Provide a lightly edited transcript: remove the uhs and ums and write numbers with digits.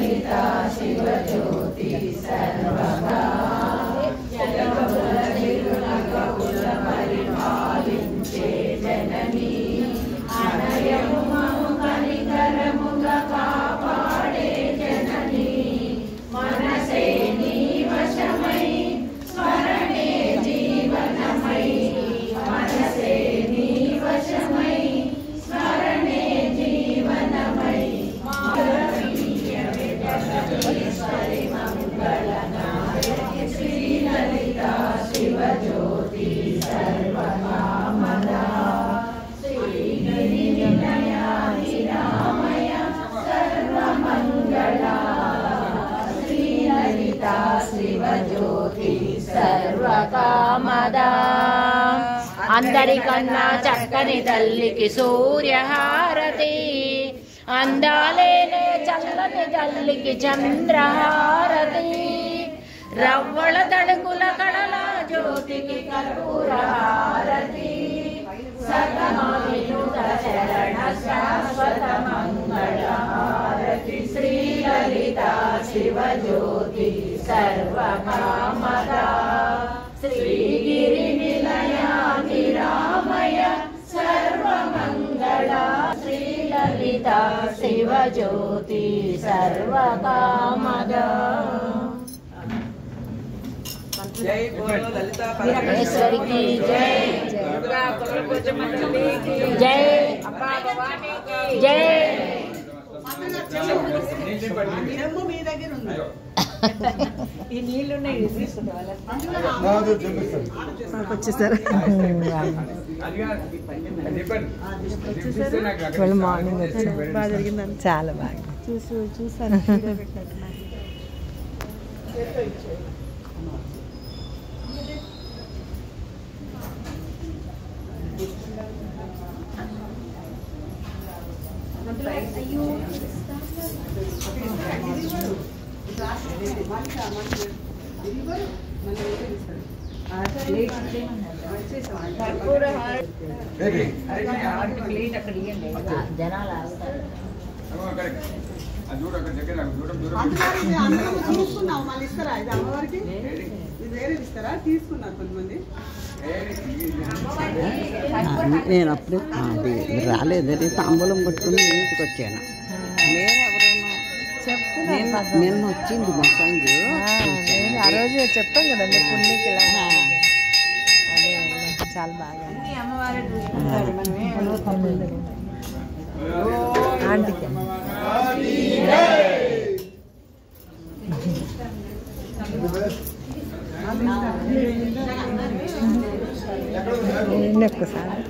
ललिता शिवज्योति सर्वगा परिपालिंचे जननी अनयमु ममु कनिकरमुगा कापाडे जननी मनसे नी वशमై स्मरणे जीवनमై मनसे नी वशमై स्मरणे जीवनमై ईश्वरी मंगलनायकी श्री ललिता शिवज्योति सर्वकामदा श्रीगिरिनिलया निरामया सर्वमंगला श्री ललिता शिवज्योति सर्वकामदा అందరికన్నా చక్కని తల్లికి సూర్యహారతి అందాలేనే చల్లని తల్లికి చంద్రహారతి రవ్వళ తడుకుల కళల జ్యోతికి కర్పూరహారతి సకమావినుత శరణ శాశ్వత మంగళహారతి శ్రీ లలితా శివజ్యోతి సర్వకామదా శ్రీగిరినిలయా నిరామయ सर्वमंगला श्री ललिता शिवज्योति सर्वकामदा जय बोलो ललिता परमेश्वरी की जय दुर्गा कलरकोच मंडली की जय अम्बा भवानी की जय ఈ నీళ్ళు ఉన్నాయి మార్నింగ్ బాగా జరిగిందని చాలా బాగా చూసాను నేను అప్పుడు అది రాలేదని తాంబూలం పట్టుకుని ఇంటికి వచ్చాను. నిన్న వచ్చింది మా సంగు ఆ రోజు చెప్పాం కదండి పుణ్యకి అదే చాలా బాగా ఆంటీకి ఒక్కసారి